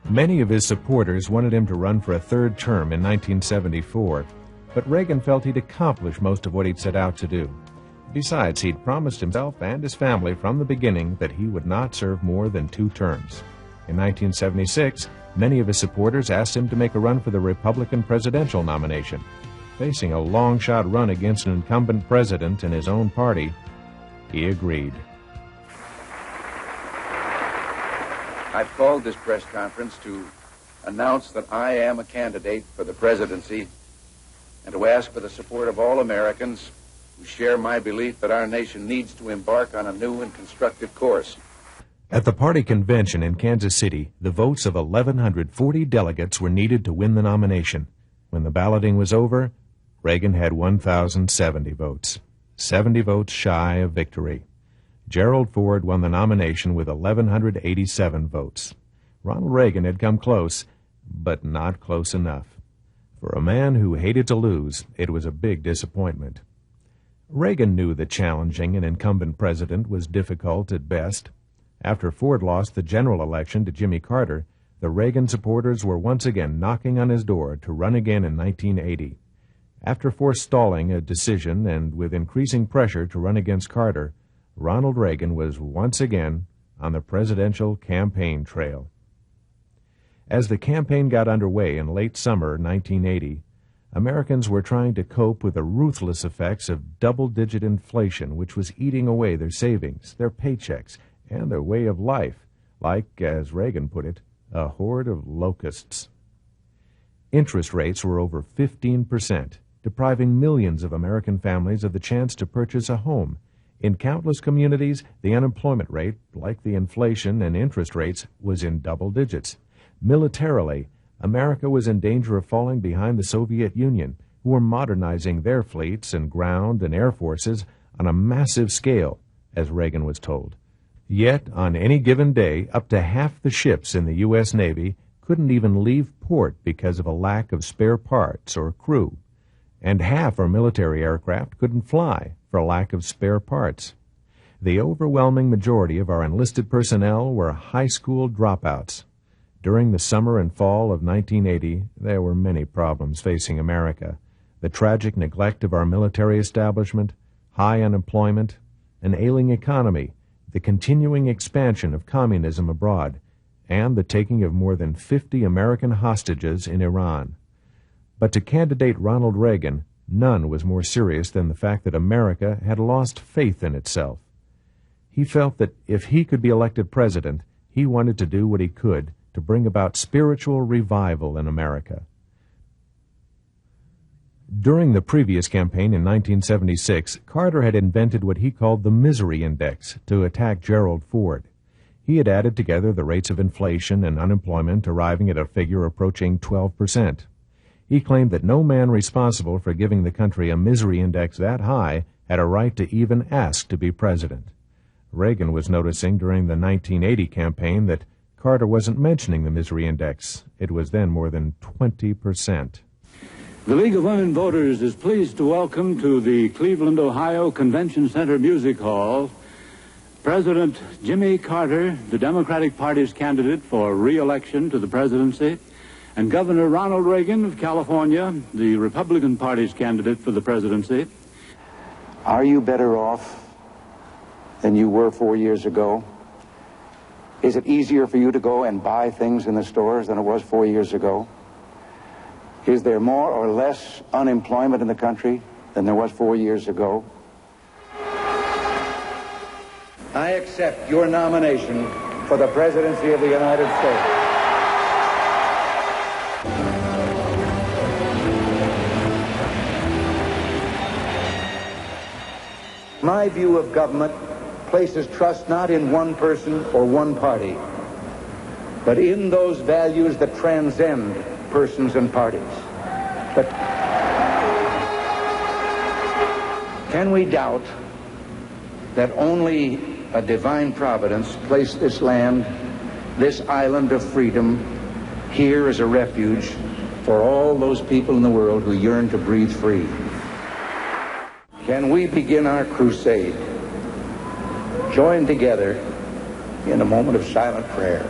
Many of his supporters wanted him to run for a third term in 1974, but Reagan felt he'd accomplished most of what he'd set out to do. Besides, he'd promised himself and his family from the beginning that he would not serve more than 2 terms. In 1976, many of his supporters asked him to make a run for the Republican presidential nomination. Facing a long-shot run against an incumbent president in his own party, he agreed. I've called this press conference to announce that I am a candidate for the presidency and to ask for the support of all Americans who share my belief that our nation needs to embark on a new and constructive course. At the party convention in Kansas City, the votes of 1,140 delegates were needed to win the nomination. When the balloting was over, Reagan had 1,070 votes, 70 votes shy of victory. Gerald Ford won the nomination with 1,187 votes. Ronald Reagan had come close, but not close enough. For a man who hated to lose, it was a big disappointment. Reagan knew that challenging an incumbent president was difficult at best. After Ford lost the general election to Jimmy Carter, the Reagan supporters were once again knocking on his door to run again in 1980. After forestalling a decision and with increasing pressure to run against Carter, Ronald Reagan was once again on the presidential campaign trail. As the campaign got underway in late summer 1980, Americans were trying to cope with the ruthless effects of double-digit inflation, which was eating away their savings, their paychecks, and their way of life, like, as Reagan put it, a horde of locusts. Interest rates were over 15%, depriving millions of American families of the chance to purchase a home. In countless communities, the unemployment rate, like the inflation and interest rates, was in double digits. Militarily, America was in danger of falling behind the Soviet Union, who were modernizing their fleets and ground and air forces on a massive scale, as Reagan was told. Yet, on any given day, up to half the ships in the U.S. Navy couldn't even leave port because of a lack of spare parts or crew, and half our military aircraft couldn't fly for lack of spare parts. The overwhelming majority of our enlisted personnel were high school dropouts. During the summer and fall of 1980, there were many problems facing America. The tragic neglect of our military establishment, high unemployment, an ailing economy, the continuing expansion of communism abroad, and the taking of more than 50 American hostages in Iran. But to candidate Ronald Reagan, none was more serious than the fact that America had lost faith in itself. He felt that if he could be elected president, he wanted to do what he could to bring about spiritual revival in America. During the previous campaign in 1976, Carter had invented what he called the Misery Index to attack Gerald Ford. He had added together the rates of inflation and unemployment, arriving at a figure approaching 12%. He claimed that no man responsible for giving the country a misery index that high had a right to even ask to be president. Reagan was noticing during the 1980 campaign that Carter wasn't mentioning the misery index. It was then more than 20%. The League of Women Voters is pleased to welcome to the Cleveland, Ohio Convention Center Music Hall President Jimmy Carter, the Democratic Party's candidate for re-election to the presidency, and Governor Ronald Reagan of California, the Republican Party's candidate for the presidency. Are you better off than you were 4 years ago? Is it easier for you to go and buy things in the stores than it was 4 years ago? Is there more or less unemployment in the country than there was 4 years ago? I accept your nomination for the presidency of the United States. My view of government places trust not in one person or one party, but in those values that transcend persons and parties. But can we doubt that only a divine providence placed this land, this island of freedom, here as a refuge for all those people in the world who yearn to breathe free? Can we begin our crusade, join together in a moment of silent prayer?